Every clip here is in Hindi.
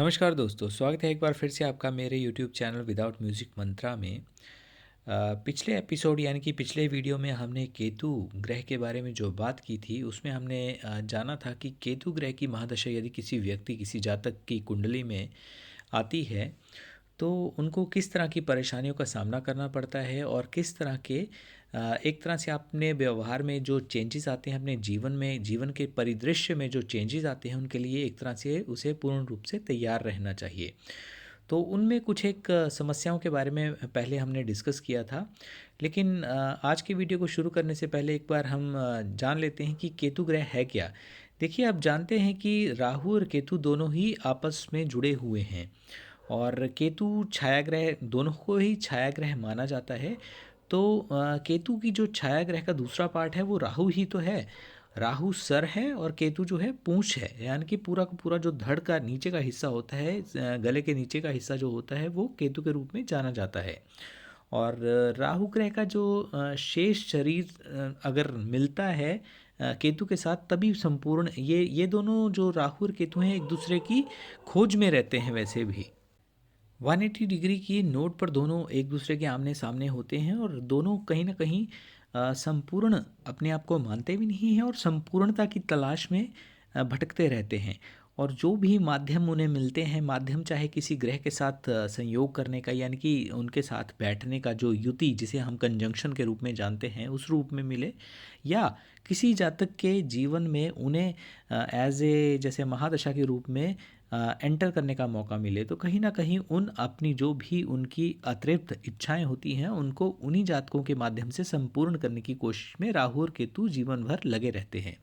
नमस्कार दोस्तों, स्वागत है एक बार फिर से आपका मेरे यूट्यूब चैनल विदाउट म्यूज़िक मंत्रा में। पिछले एपिसोड यानी कि पिछले वीडियो में हमने केतु ग्रह के बारे में जो बात की थी उसमें हमने जाना था कि केतु ग्रह की महादशा यदि किसी व्यक्ति किसी जातक की कुंडली में आती है तो उनको किस तरह की परेशानियों का सामना करना पड़ता है और किस तरह के एक तरह से अपने व्यवहार में जो चेंजेस आते हैं, अपने जीवन में जीवन के परिदृश्य में जो चेंजेस आते हैं उनके लिए एक तरह से उसे पूर्ण रूप से तैयार रहना चाहिए। तो उनमें कुछ एक समस्याओं के बारे में पहले हमने डिस्कस किया था। लेकिन आज की वीडियो को शुरू करने से पहले एक बार हम जान लेते हैं कि केतु ग्रह है क्या। देखिए, आप जानते हैं कि राहु और केतु दोनों ही आपस में जुड़े हुए हैं और केतु छाया ग्रह, दोनों को ही छाया ग्रह माना जाता है। तो केतु की जो छाया ग्रह का दूसरा पार्ट है वो राहु ही तो है। राहु सर है और केतु जो है पूंछ है, यानी कि पूरा का पूरा जो धड़ का नीचे का हिस्सा होता है, गले के नीचे का हिस्सा जो होता है वो केतु के रूप में जाना जाता है। और राहु ग्रह का जो शेष शरीर अगर मिलता है केतु के साथ तभी संपूर्ण, ये दोनों जो राहु और केतु हैं एक दूसरे की खोज में रहते हैं। वैसे भी 180 डिग्री की नोट पर दोनों एक दूसरे के आमने सामने होते हैं और दोनों कहीं ना कहीं संपूर्ण अपने आप को मानते भी नहीं हैं और संपूर्णता की तलाश में भटकते रहते हैं। और जो भी माध्यम उन्हें मिलते हैं, माध्यम चाहे किसी ग्रह के साथ संयोग करने का यानी कि उनके साथ बैठने का, जो युति जिसे हम कंजंक्शन के रूप में जानते हैं उस रूप में मिले, या किसी जातक के जीवन में उन्हें एज ए जैसे महादशा के रूप में एंटर करने का मौका मिले, तो कहीं ना कहीं उन अपनी जो भी उनकी अतिरिक्त इच्छाएं होती हैं उनको उन्हीं जातकों के माध्यम से संपूर्ण करने की कोशिश में राहु और केतु जीवन भर लगे रहते हैं।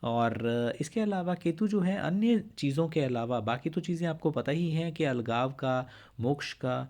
और इसके अलावा केतु जो है अन्य चीज़ों के अलावा बाकी तो चीज़ें आपको पता ही हैं कि अलगाव का, मोक्ष का,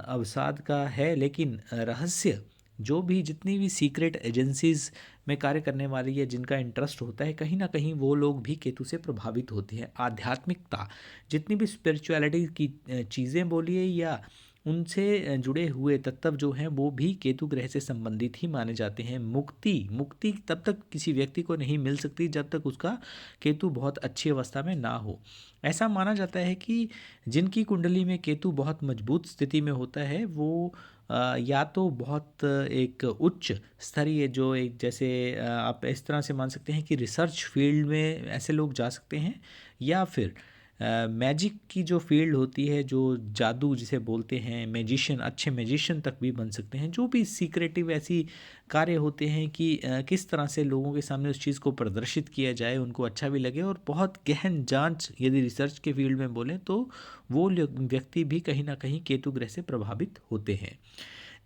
अवसाद का है, लेकिन रहस्य जो भी जितनी भी सीक्रेट एजेंसीज में कार्य करने वाली या जिनका इंटरेस्ट होता है, कहीं ना कहीं वो लोग भी केतु से प्रभावित होते हैं। आध्यात्मिकता, जितनी भी स्पिरिचुअलिटी की चीज़ें बोलिए या उनसे जुड़े हुए तत्व जो हैं वो भी केतु ग्रह से संबंधित ही माने जाते हैं। मुक्ति मुक्ति तब तक किसी व्यक्ति को नहीं मिल सकती जब तक उसका केतु बहुत अच्छी अवस्था में ना हो। ऐसा माना जाता है कि जिनकी कुंडली में केतु बहुत मजबूत स्थिति में होता है वो या तो बहुत एक उच्च स्तरीय, जो एक जैसे आप इस तरह से मान सकते हैं कि रिसर्च फील्ड में ऐसे लोग जा सकते हैं, या फिर मैजिक की जो फील्ड होती है, जो जादू जिसे बोलते हैं, मैजिशियन, अच्छे मैजिशियन तक भी बन सकते हैं। जो भी सीक्रेटिव ऐसी कार्य होते हैं कि किस तरह से लोगों के सामने उस चीज़ को प्रदर्शित किया जाए, उनको अच्छा भी लगे और बहुत गहन जांच यदि रिसर्च के फील्ड में बोलें तो वो व्यक्ति भी कहीं ना कहीं केतु ग्रह से प्रभावित होते हैं।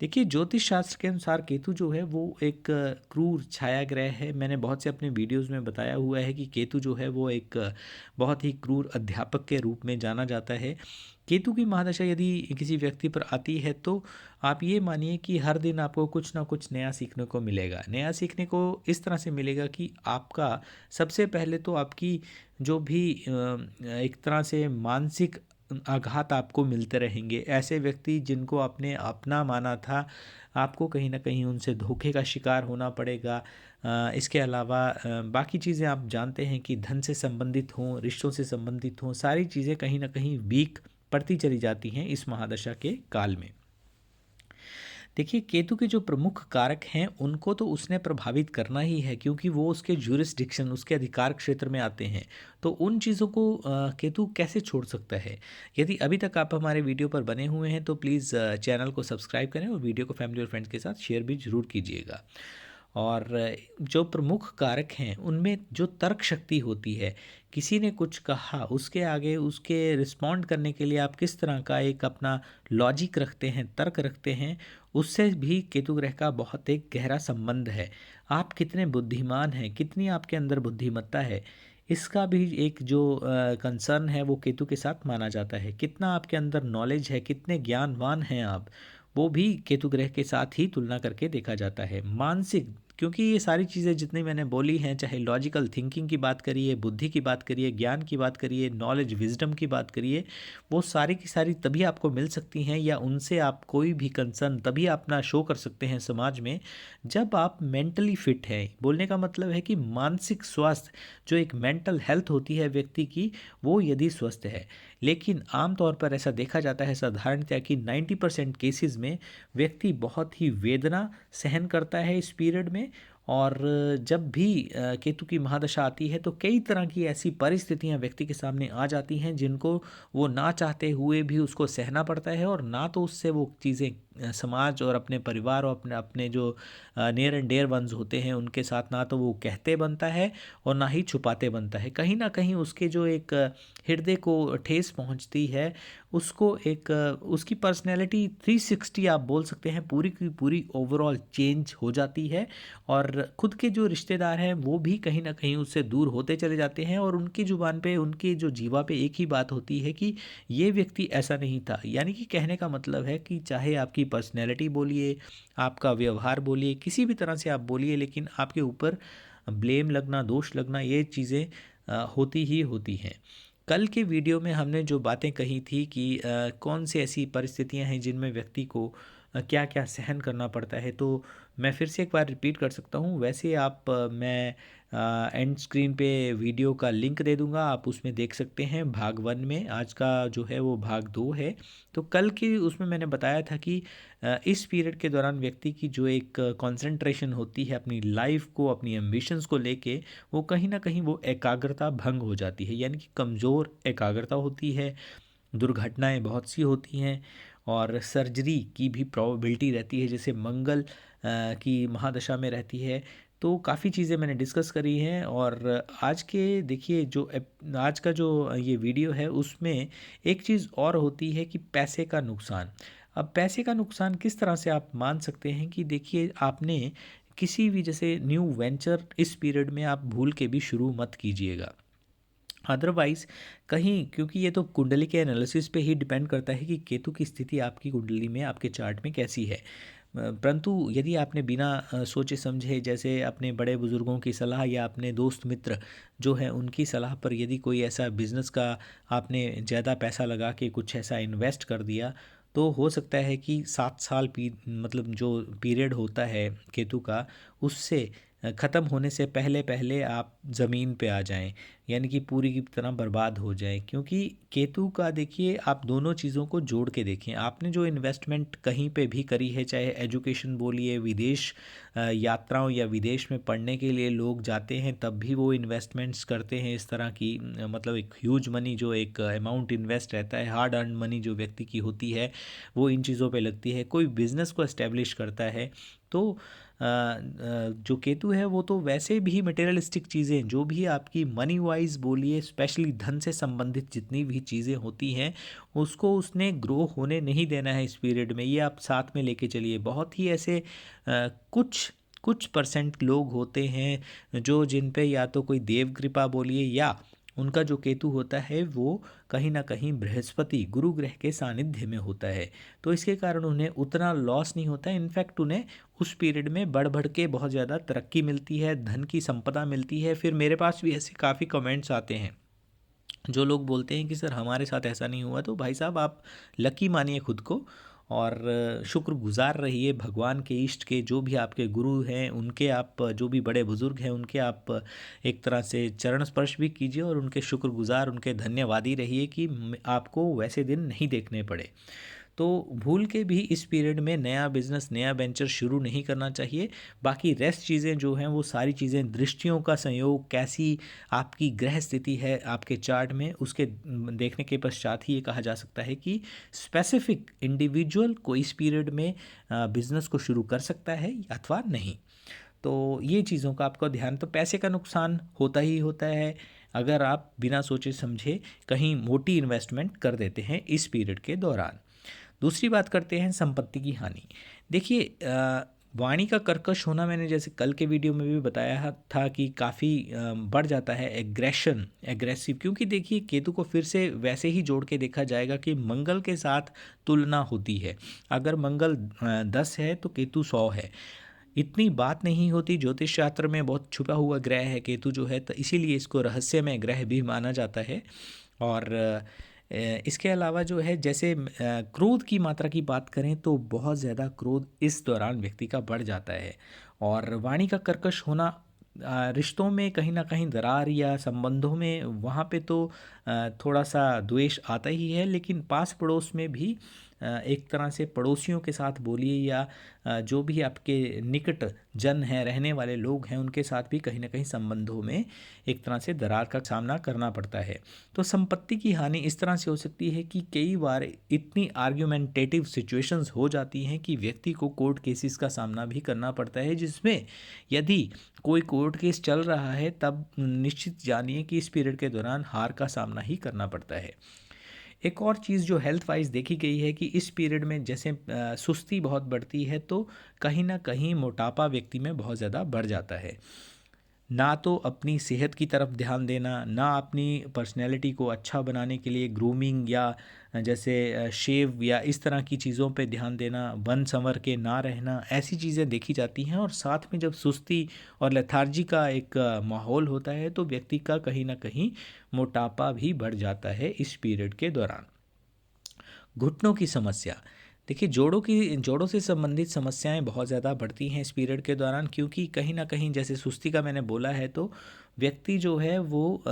देखिए, ज्योतिष शास्त्र के अनुसार केतु जो है वो एक क्रूर छाया ग्रह है। मैंने बहुत से अपने वीडियोस में बताया हुआ है कि केतु जो है वो एक बहुत ही क्रूर अध्यापक के रूप में जाना जाता है। केतु की महादशा यदि किसी व्यक्ति पर आती है तो आप ये मानिए कि हर दिन आपको कुछ ना कुछ नया सीखने को मिलेगा। नया सीखने को इस तरह से मिलेगा कि आपका सबसे पहले तो आपकी जो भी एक तरह से मानसिक आघात आपको मिलते रहेंगे। ऐसे व्यक्ति जिनको आपने अपना माना था, आपको कहीं ना कहीं उनसे धोखे का शिकार होना पड़ेगा। इसके अलावा बाकी चीज़ें आप जानते हैं कि धन से संबंधित हों, रिश्तों से संबंधित हों, सारी चीज़ें कहीं ना कहीं वीक पड़ती चली जाती हैं इस महादशा के काल में। देखिए, केतु के जो प्रमुख कारक हैं उनको तो उसने प्रभावित करना ही है, क्योंकि वो उसके ज्यूरिसडिक्शन, उसके अधिकार क्षेत्र में आते हैं। तो उन चीज़ों को केतु कैसे छोड़ सकता है? यदि अभी तक आप हमारे वीडियो पर बने हुए हैं तो प्लीज़ चैनल को सब्सक्राइब करें और वीडियो को फैमिली और फ्रेंड्स के साथ शेयर भी ज़रूर कीजिएगा। और जो प्रमुख कारक हैं उनमें जो तर्क शक्ति होती है, किसी ने कुछ कहा उसके आगे उसके रिस्पॉन्ड करने के लिए आप किस तरह का एक अपना लॉजिक रखते हैं, तर्क रखते हैं, उससे भी केतु ग्रह का बहुत एक गहरा संबंध है। आप कितने बुद्धिमान हैं, कितनी आपके अंदर बुद्धिमत्ता है, इसका भी एक जो कंसर्न है वो केतु के साथ माना जाता है। कितना आपके अंदर नॉलेज है, कितने ज्ञानवान हैं आप, वो भी केतु ग्रह के साथ ही तुलना करके देखा जाता है। मानसिक, क्योंकि ये सारी चीज़ें जितनी मैंने बोली हैं, चाहे लॉजिकल थिंकिंग की बात करिए, बुद्धि की बात करिए, ज्ञान की बात करिए, नॉलेज विजडम की बात करिए, वो सारी की सारी तभी आपको मिल सकती हैं या उनसे आप कोई भी कंसर्न तभी अपना शो कर सकते हैं समाज में जब आप मेंटली फिट हैं। बोलने का मतलब है कि मानसिक स्वास्थ्य, जो एक मेंटल हेल्थ होती है व्यक्ति की, वो यदि स्वस्थ है। लेकिन आम तौर पर ऐसा देखा जाता है साधारणतः कि 90% केसेस में व्यक्ति बहुत ही वेदना सहन करता है इस पीरियड में। और जब भी केतु की महादशा आती है तो कई तरह की ऐसी परिस्थितियां व्यक्ति के सामने आ जाती हैं जिनको वो ना चाहते हुए भी उसको सहना पड़ता है, और ना तो उससे वो चीज़ें समाज और अपने परिवार और अपने अपने जो नियर एंड डियर वंस होते हैं उनके साथ ना तो वो कहते बनता है और ना ही छुपाते बनता है। कहीं ना कहीं उसके जो एक हृदय को ठेस पहुंचती है, उसको एक उसकी पर्सनैलिटी 360 आप बोल सकते हैं पूरी की पूरी ओवरऑल चेंज हो जाती है। और खुद के जो रिश्तेदार हैं वो भी कहीं ना कहीं उससे दूर होते चले जाते हैं, और उनकी ज़ुबान पे उनकी जो जीवा पे एक ही बात होती है कि ये व्यक्ति ऐसा नहीं था। यानी कि कहने का मतलब है कि चाहे आपकी पर्सनैलिटी बोलिए, आपका व्यवहार बोलिए, किसी भी तरह से आप बोलिए, लेकिन आपके ऊपर ब्लेम लगना, दोष लगना, ये चीज़ें होती ही होती हैं। कल के वीडियो में हमने जो बातें कही थी कि कौन सी ऐसी परिस्थितियां हैं जिनमें व्यक्ति को क्या क्या सहन करना पड़ता है, तो मैं फिर से एक बार रिपीट कर सकता हूँ। वैसे आप मैं एंड स्क्रीन पे वीडियो का लिंक दे दूँगा, आप उसमें देख सकते हैं भाग 1 में। आज का जो है वो भाग 2 है। तो कल की उसमें मैंने बताया था कि इस पीरियड के दौरान व्यक्ति की जो एक कंसंट्रेशन होती है अपनी लाइफ को, अपनी एम्बिशंस को लेके, वो कहीं ना कहीं वो एकाग्रता भंग हो जाती है, यानी कि कमज़ोर एकाग्रता होती है। दुर्घटनाएं बहुत सी होती हैं और सर्जरी की भी प्रोबेबिलिटी रहती है, जैसे मंगल की महादशा में रहती है। तो काफ़ी चीज़ें मैंने डिस्कस करी हैं। और आज के देखिए जो आज का जो ये वीडियो है उसमें एक चीज़ और होती है कि पैसे का नुकसान। अब पैसे का नुकसान किस तरह से आप मान सकते हैं कि देखिए आपने किसी भी जैसे न्यू वेंचर इस पीरियड में आप भूल के भी शुरू मत कीजिएगा। अदरवाइज़ कहीं, क्योंकि ये तो कुंडली के एनालिसिस पे ही डिपेंड करता है कि केतु की स्थिति आपकी कुंडली में, आपके चार्ट में कैसी है। परंतु यदि आपने बिना सोचे समझे, जैसे अपने बड़े बुज़ुर्गों की सलाह या अपने दोस्त मित्र जो हैं उनकी सलाह पर यदि कोई ऐसा बिज़नेस का आपने ज़्यादा पैसा लगा के कुछ ऐसा इन्वेस्ट कर दिया, तो हो सकता है कि 7 साल मतलब जो पीरियड होता है केतु का, उससे ख़त्म होने से पहले पहले आप ज़मीन पे आ जाएं, यानी कि पूरी की तरह बर्बाद हो जाएं। क्योंकि केतु का देखिए आप दोनों चीज़ों को जोड़ के देखें। आपने जो इन्वेस्टमेंट कहीं पे भी करी है, चाहे एजुकेशन बोलिए, विदेश यात्राओं या विदेश में पढ़ने के लिए लोग जाते हैं तब भी वो इन्वेस्टमेंट्स करते हैं इस तरह की, मतलब एक ह्यूज मनी जो एक अमाउंट इन्वेस्ट रहता है, हार्ड अर्न मनी जो व्यक्ति की होती है वो इन चीज़ों पे लगती है। कोई बिज़नेस को एस्टेब्लिश करता है तो जो केतु है वो तो वैसे भी मटेरियलिस्टिक चीज़ें जो भी आपकी मनी वाइज बोलिए, स्पेशली धन से संबंधित जितनी भी चीज़ें होती हैं उसको उसने ग्रो होने नहीं देना है इस पीरियड में। ये आप साथ में लेके चलिए। बहुत ही ऐसे कुछ कुछ परसेंट लोग होते हैं जो जिन पे या तो कोई देव कृपा बोलिए या उनका जो केतु होता है वो कहीं ना कहीं बृहस्पति गुरु ग्रह के सानिध्य में होता है, तो इसके कारण उन्हें उतना लॉस नहीं होता है। इनफैक्ट उन्हें उस पीरियड में बढ़ बढ़ के बहुत ज़्यादा तरक्की मिलती है, धन की संपदा मिलती है। फिर मेरे पास भी ऐसे काफ़ी कमेंट्स आते हैं जो लोग बोलते हैं कि सर हमारे साथ ऐसा नहीं हुआ। तो भाई साहब आप लकी मानिए खुद को और शुक्रगुजार रहिए भगवान के, इष्ट के, जो भी आपके गुरु हैं उनके, आप जो भी बड़े बुज़ुर्ग हैं उनके आप एक तरह से चरण स्पर्श भी कीजिए और उनके शुक्रगुजार, उनके धन्यवादी रहिए कि आपको वैसे दिन नहीं देखने पड़े। तो भूल के भी इस पीरियड में नया बिजनेस, नया वेंचर शुरू नहीं करना चाहिए। बाकी रेस्ट चीज़ें जो हैं वो सारी चीज़ें, दृष्टियों का संयोग, कैसी आपकी ग्रह स्थिति है आपके चार्ट में, उसके देखने के पश्चात ही ये कहा जा सकता है कि स्पेसिफिक इंडिविजुअल को इस पीरियड में बिजनेस को शुरू कर सकता है अथवा नहीं। तो ये चीज़ों का आपको ध्यान, तो पैसे का नुकसान होता ही होता है अगर आप बिना सोचे समझे कहीं मोटी इन्वेस्टमेंट कर देते हैं इस पीरियड के दौरान। दूसरी बात करते हैं संपत्ति की हानि। देखिए वाणी का कर्कश होना, मैंने जैसे कल के वीडियो में भी बताया था कि काफ़ी बढ़ जाता है एग्रेशन, एग्रेसिव। क्योंकि देखिए केतु को फिर से वैसे ही जोड़ के देखा जाएगा कि मंगल के साथ तुलना होती है। अगर मंगल 10 है तो केतु 100 है। इतनी बात नहीं होती, ज्योतिष शास्त्र में बहुत छुपा हुआ ग्रह है केतु जो है, तो इसीलिए इसको रहस्यमय ग्रह भी माना जाता है। और इसके अलावा जो है, जैसे क्रोध की मात्रा की बात करें तो बहुत ज़्यादा क्रोध इस दौरान व्यक्ति का बढ़ जाता है। और वाणी का कर्कश होना रिश्तों में कहीं न कहीं दरार या संबंधों में वहाँ पे तो थोड़ा-सा द्वेष आता ही है, लेकिन पास-पड़ोस में भी एक तरह से पड़ोसियों के साथ बोलिए या जो भी आपके निकट जन हैं, रहने वाले लोग हैं, उनके साथ भी कहीं न कहीं संबंधों में एक तरह से दरार का सामना करना पड़ता है। तो संपत्ति की हानि इस तरह से हो सकती है कि कई बार इतनी आर्ग्यूमेंटेटिव सिचुएशंस हो जाती हैं कि व्यक्ति को कोर्ट केसेस का सामना भी करना पड़ता है, जिसमें यदि कोई कोर्ट केस चल रहा है तब निश्चित जानिए कि इस पीरियड के दौरान हार का सामना ही करना पड़ता है। एक और चीज़ जो हेल्थ वाइज देखी गई है कि इस पीरियड में जैसे सुस्ती बहुत बढ़ती है, तो कहीं ना कहीं मोटापा व्यक्ति में बहुत ज़्यादा बढ़ जाता है। ना तो अपनी सेहत की तरफ ध्यान देना, ना अपनी पर्सनैलिटी को अच्छा बनाने के लिए ग्रूमिंग या जैसे शेव या इस तरह की चीज़ों पे ध्यान देना, बन संवर के ना रहना, ऐसी चीज़ें देखी जाती हैं। और साथ में जब सुस्ती और लेथार्जी का एक माहौल होता है तो व्यक्ति का कहीं ना कहीं मोटापा भी बढ़ जाता है इस पीरियड के दौरान। घुटनों की समस्या, देखिए जोड़ों से संबंधित समस्याएं बहुत ज़्यादा बढ़ती हैं इस पीरियड के दौरान, क्योंकि कहीं ना कहीं जैसे सुस्ती का मैंने बोला है, तो व्यक्ति जो है वो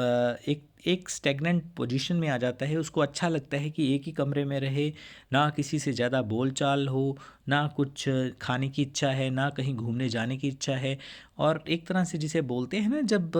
एक स्टेगनेंट पोजीशन में आ जाता है। उसको अच्छा लगता है कि एक ही कमरे में रहे, ना किसी से ज़्यादा बोलचाल हो, ना कुछ खाने की इच्छा है, ना कहीं घूमने जाने की इच्छा है। और एक तरह से जिसे बोलते हैं ना, जब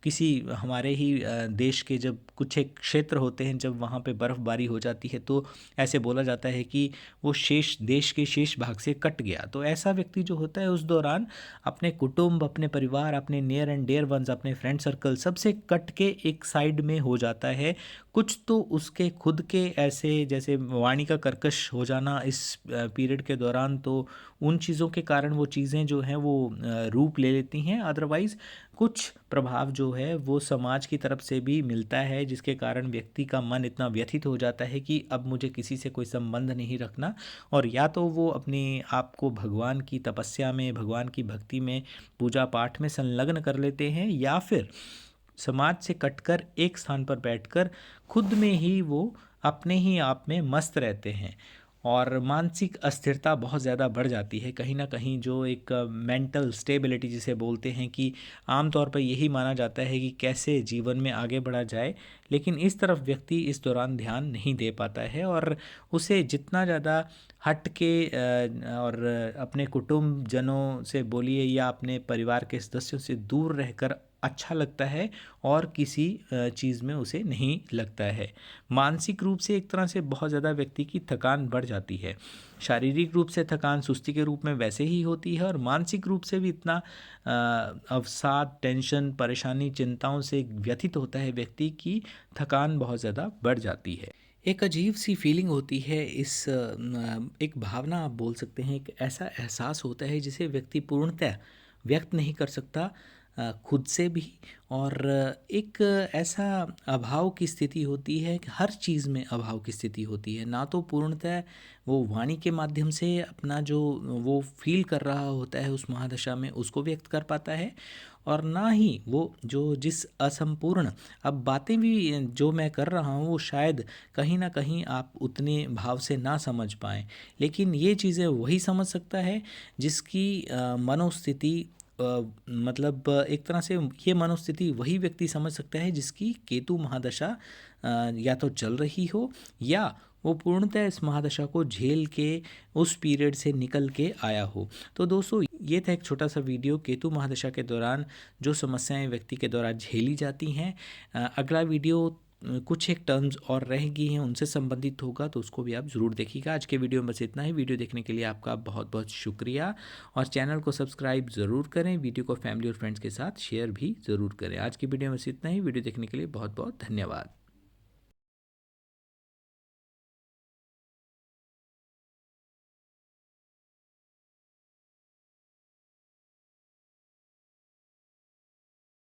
किसी हमारे ही देश के जब कुछ एक क्षेत्र होते हैं, जब वहाँ पे बर्फ़बारी हो जाती है तो ऐसे बोला जाता है कि वो शेष देश के शेष भाग से कट गया। तो ऐसा व्यक्ति जो होता है उस दौरान अपने कुटुंब, अपने परिवार, अपने नियर एंड डियर वंस, अपने फ्रेंड सर्कल सबसे कट के एक साइड में हो जाता है। कुछ तो उसके खुद के ऐसे जैसे वाणी का कर्कश हो जाना इस पीरियड के दौरान, तो उन चीज़ों के कारण वो चीज़ें जो हैं वो रूप ले लेती हैं। अदरवाइज़ कुछ प्रभाव जो है वो समाज की तरफ से भी मिलता है, जिसके कारण व्यक्ति का मन इतना व्यथित हो जाता है कि अब मुझे किसी से कोई संबंध नहीं रखना। और या तो वो अपने आप को भगवान की तपस्या में, भगवान की भक्ति में, पूजा पाठ में संलग्न कर लेते हैं, या फिर समाज से कटकर एक स्थान पर बैठकर खुद में ही वो अपने ही आप में मस्त रहते हैं। और मानसिक अस्थिरता बहुत ज़्यादा बढ़ जाती है। कहीं ना कहीं जो एक मेंटल स्टेबिलिटी जिसे बोलते हैं, कि आमतौर पर यही माना जाता है कि कैसे जीवन में आगे बढ़ा जाए, लेकिन इस तरफ व्यक्ति इस दौरान ध्यान नहीं दे पाता है। और उसे जितना ज़्यादा हट के और अपने कुटुंबजनों से बोलिए या अपने परिवार के सदस्यों से दूर रहकर अच्छा लगता है, और किसी चीज़ में उसे नहीं लगता है। मानसिक रूप से एक तरह से बहुत ज़्यादा व्यक्ति की थकान बढ़ जाती है। शारीरिक रूप से थकान सुस्ती के रूप में वैसे ही होती है, और मानसिक रूप से भी इतना अवसाद, टेंशन, परेशानी, चिंताओं से व्यथित होता है व्यक्ति की थकान बहुत ज़्यादा बढ़ जाती है। एक अजीब सी फीलिंग होती है इस एक भावना आप बोल सकते हैं, एक ऐसा एहसास होता है जिसे व्यक्ति पूर्णतः व्यक्त नहीं कर सकता खुद से भी। और एक ऐसा अभाव की स्थिति होती है कि हर चीज़ में अभाव की स्थिति होती है। ना तो पूर्णतः वो वाणी के माध्यम से अपना जो वो फील कर रहा होता है उस महादशा में उसको व्यक्त कर पाता है, और ना ही वो जो जिस असंपूर्ण अब बातें भी जो मैं कर रहा हूँ वो शायद कहीं ना कहीं आप उतने भाव से ना समझ पाएँ, लेकिन ये चीज़ें वही समझ सकता है जिसकी मनोस्थिति मतलब एक तरह से ये मनोस्थिति वही व्यक्ति समझ सकता है जिसकी केतु महादशा या तो चल रही हो, या वो पूर्णतः इस महादशा को झेल के उस पीरियड से निकल के आया हो। तो दोस्तों, ये था एक छोटा सा वीडियो केतु महादशा के दौरान जो समस्याएं व्यक्ति के द्वारा झेली जाती हैं। अगला वीडियो कुछ एक टर्म्स और रह गई हैं उनसे संबंधित होगा, तो उसको भी आप ज़रूर देखिएगा। आज के वीडियो में बस इतना ही। वीडियो देखने के लिए आपका बहुत बहुत शुक्रिया, और चैनल को सब्सक्राइब ज़रूर करें। वीडियो को फैमिली और फ्रेंड्स के साथ शेयर भी ज़रूर करें। आज की वीडियो में बस इतना ही। वीडियो देखने के लिए बहुत बहुत धन्यवाद।